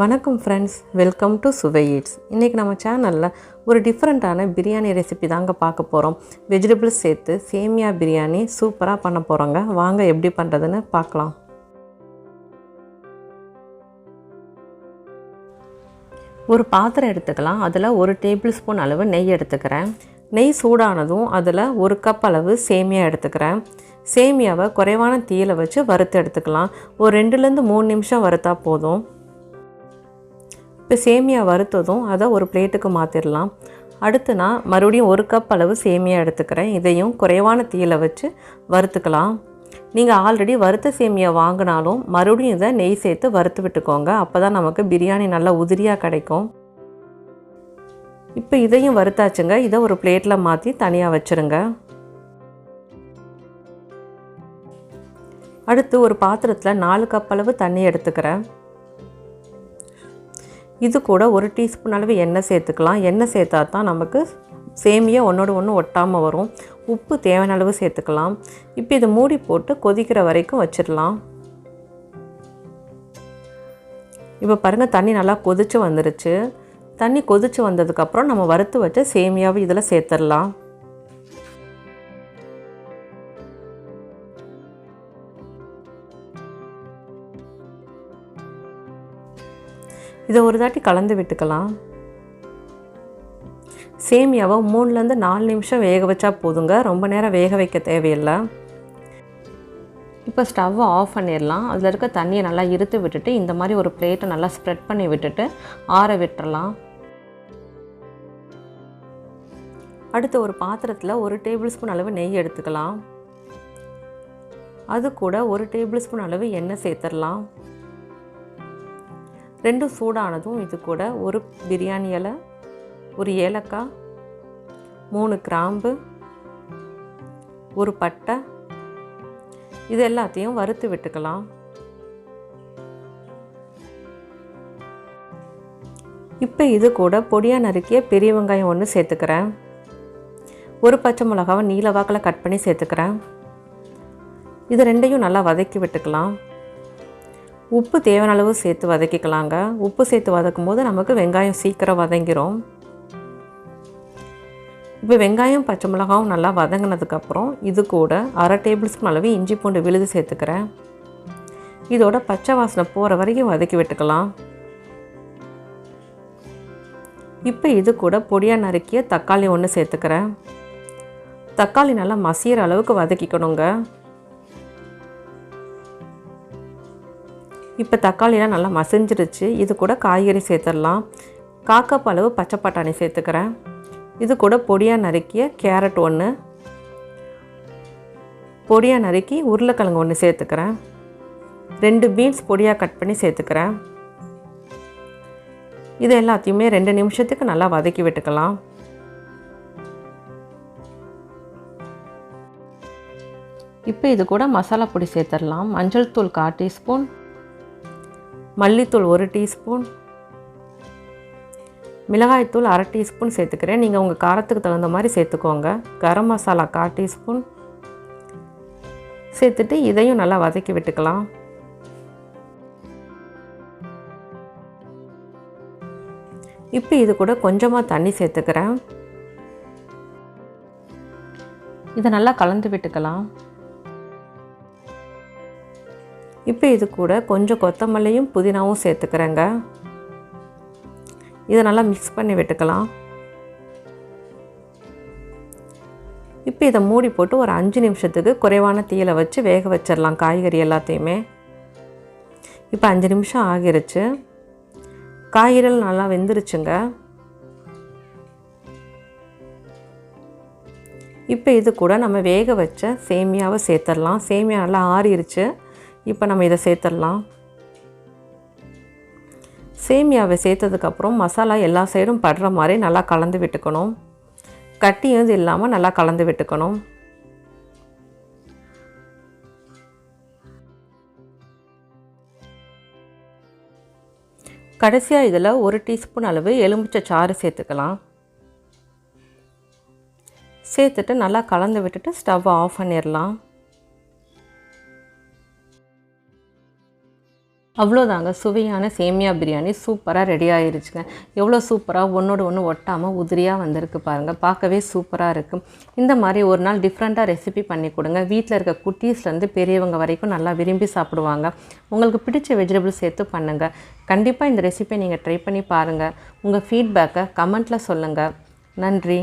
வணக்கம் friends, welcome to சுவை eats. இன்றைக்கி நம்ம சேனலில் ஒரு டிஃப்ரெண்ட்டான பிரியாணி ரெசிபி தாங்க பார்க்க போகிறோம். வெஜிடபிள்ஸ் சேர்த்து சேமியா பிரியாணி சூப்பராக பண்ண போகிறோங்க. வாங்க எப்படி பண்ணுறதுன்னு பார்க்கலாம். ஒரு பாத்திரம் எடுத்துக்கலாம். அதில் 1 டேபிள் ஸ்பூன் அளவு நெய் எடுத்துக்கிறேன். நெய் சூடானதும் அதில் 1 கப் அளவு சேமியா எடுத்துக்கிறேன். சேமியாவை குறைவான தீயில் வச்சு வறுத்து எடுத்துக்கலாம். ஒரு 2லேருந்து 3 நிமிஷம் வறுத்தா போதும். இப்போ சேமியா வறுத்ததும் அதை ஒரு பிளேட்டுக்கு மாற்றிடலாம். அடுத்து நான் மறுபடியும் 1 கப் அளவு சேமியா எடுத்துக்கிறேன். இதையும் குறைவான தீயில் வச்சு வறுத்துக்கலாம். நீங்கள் ஆல்ரெடி வறுத்த சேமியா வாங்கினாலும் மறுபடியும் இதை நெய் சேர்த்து வறுத்து விட்டுக்கோங்க. அப்போ தான் நமக்கு பிரியாணி நல்லா உதிரியாக கிடைக்கும். இப்போ இதையும் வறுத்தாச்சுங்க. இதை ஒரு பிளேட்டில் மாற்றி தனியாக வச்சுருங்க. அடுத்து ஒரு பாத்திரத்தில் 4 கப் அளவு தண்ணி எடுத்துக்கிறேன். இது கூட 1 டீஸ்பூன் அளவு எண்ணெய் சேர்த்துக்கலாம். எண்ணெய் சேர்த்தா தான் நமக்கு சேமியா ஒன்றோடு ஒன்று ஒட்டாமல் வரும். உப்பு தேவையான அளவு சேர்த்துக்கலாம். இப்போ இதை மூடி போட்டு கொதிக்கிற வரைக்கும் வச்சிடலாம். இப்போ பாருங்கள், தண்ணி நல்லா கொதித்து வந்துருச்சு. தண்ணி கொதித்து வந்ததுக்கப்புறம் நம்ம வறுத்து வச்ச சேமியாவை இதில் சேர்த்துடலாம். இதை ஒரு தாட்டி கலந்து விட்டுக்கலாம். சேமியாவை 3லேருந்து 4 நிமிஷம் வேக வச்சா போதுங்க. ரொம்ப நேரம் வேக வைக்க தேவையில்லை. இப்போ ஸ்டவ்வை ஆஃப் பண்ணிடலாம். அதில் இருக்க தண்ணியை நல்லா இருத்து விட்டுட்டு இந்த மாதிரி ஒரு பிளேட்டை நல்லா ஸ்ப்ரெட் பண்ணி விட்டுட்டு ஆற விட்டுறலாம். அடுத்து ஒரு பாத்திரத்தில் 1 டேபிள் ஸ்பூன் அளவு நெய் எடுத்துக்கலாம். அது கூட 1 டேபிள் ஸ்பூன் அளவு எண்ணெய் சேர்த்துடலாம். ரெண்டும் சூடானதும் இது கூட 1 பிரியாணி இலை, 1 ஏலக்காய், 3 கிராம்பு, 1 பட்டை, இது எல்லாத்தையும் வறுத்து விட்டுக்கலாம். இப்போ இது கூட பொடியாக நறுக்கிய பெரிய வெங்காயம் 1 சேர்த்துக்கிறேன். 1 பச்சை மிளகாவை நீல வாக்கில் கட் பண்ணி சேர்த்துக்கிறேன். இது ரெண்டையும் நல்லா வதக்கி விட்டுக்கலாம். உப்பு தேவையான அளவு சேர்த்து வதக்கிக்கலாங்க. உப்பு சேர்த்து வதக்கும் போது நமக்கு வெங்காயம் சீக்கிரம் வதங்கிடும். இப்போ வெங்காயம் பச்சை மிளகாவும் நல்லா வதங்கினதுக்கப்புறம் இது கூட 1/2 டேபிள் ஸ்பூன் அளவு இஞ்சி பூண்டு விழுது சேர்த்துக்கிறேன். இதோட பச்சை வாசனை போகிற வரைக்கும் வதக்கி விட்டுக்கலாம். இப்போ இது கூட பொடியாக நறுக்கிய தக்காளி 1 சேர்த்துக்கிறேன். தக்காளி நல்லா மசிகிற அளவுக்கு வதக்கிக்கணுங்க. இப்போ தக்காளிலாம் நல்லா மசிஞ்சிருச்சு. இது கூட காய்கறி சேர்த்துடலாம். 1/4 கப் அளவு பச்சை பட்டாணி சேர்த்துக்கிறேன். இது கூட பொடியாக நறுக்கிய கேரட் 1, பொடியாக நறுக்கி உருளைக்கிழங்கு 1 சேர்த்துக்கிறேன். 2 பீன்ஸ் பொடியாக கட் பண்ணி சேர்த்துக்கிறேன். இது எல்லாத்தையுமே 2 நிமிஷத்துக்கு நல்லா வதக்கி விட்டுக்கலாம். இப்போ இது கூட மசாலா பொடி சேர்த்துடலாம். மஞ்சள் தூள் 1/4 டீஸ்பூன், மல்லித்தூள் 1 டீஸ்பூன், மிளகாய்த்தூள் 1/2 டீஸ்பூன் சேர்த்துக்கிறேன். நீங்கள் உங்கள் காரத்துக்கு தகுந்த மாதிரி சேர்த்துக்கோங்க. கரம் மசாலா 1/4 டீஸ்பூன் சேர்த்துட்டு இதையும் நல்லா வதக்கி விட்டுக்கலாம். இப்போ இது கூட கொஞ்சமாக தண்ணி சேர்த்துக்கிறேன். இதை நல்லா கலந்து விட்டுக்கலாம். இப்போ இது கூட கொஞ்சம் கொத்தமல்லியும் புதினாவும் சேர்த்துக்கிறேங்க. இதை நல்லா மிக்ஸ் பண்ணி விட்டுக்கலாம். இப்போ இதை மூடி போட்டு ஒரு 5 நிமிஷத்துக்கு குறைவான தீயில் வச்சு வேக வச்சிடலாம் காய்கறி எல்லாத்தையுமே. இப்போ 5 நிமிஷம் ஆகிருச்சு. காய்கறிகள் நல்லா வெந்துருச்சுங்க. இப்போ இது கூட நம்ம வேக வச்ச சேமியாவை சேர்த்துடலாம். சேமியா நல்லா ஆறிடுச்சு. இப்போ நம்ம இதை சேர்த்துடலாம். சேமியாவை சேர்த்ததுக்கப்புறம் மசாலா எல்லா சைடும் படுற மாதிரி நல்லா கலந்து விட்டுக்கணும். கட்டியும் இல்லாமல் நல்லா கலந்து விட்டுக்கணும். கடைசியாக இதில் 1 டீஸ்பூன் அளவு எலுமிச்சை சாறு சேர்த்துக்கலாம். சேர்த்துட்டு நல்லா கலந்து விட்டுட்டு ஸ்டவ்வை ஆஃப் பண்ணிடலாம். அவ்வளோதாங்க, சுவையான சேமியா பிரியாணி சூப்பராக ரெடி ஆயிருச்சுங்க. எவ்வளோ சூப்பராக ஒன்றோட ஒன்று ஒட்டாமல் உதிரியாக வந்திருக்கு பாருங்கள். பார்க்கவே சூப்பராக இருக்குது. இந்த மாதிரி ஒரு நாள் டிஃப்ரெண்ட்டாக ரெசிபி பண்ணி கொடுங்க. வீட்டில் இருக்க குட்டீஸ்லேருந்து பெரியவங்க வரைக்கும் நல்லா விரும்பி சாப்பிடுவாங்க. உங்களுக்கு பிடிச்ச வெஜிடபிள்ஸ் சேர்த்து பண்ணுங்கள். கண்டிப்பாக இந்த ரெசிபியை நீங்கள் ட்ரை பண்ணி பாருங்கள். உங்கள் ஃபீட்பேக்கை கமெண்ட்டில் சொல்லுங்கள். நன்றி.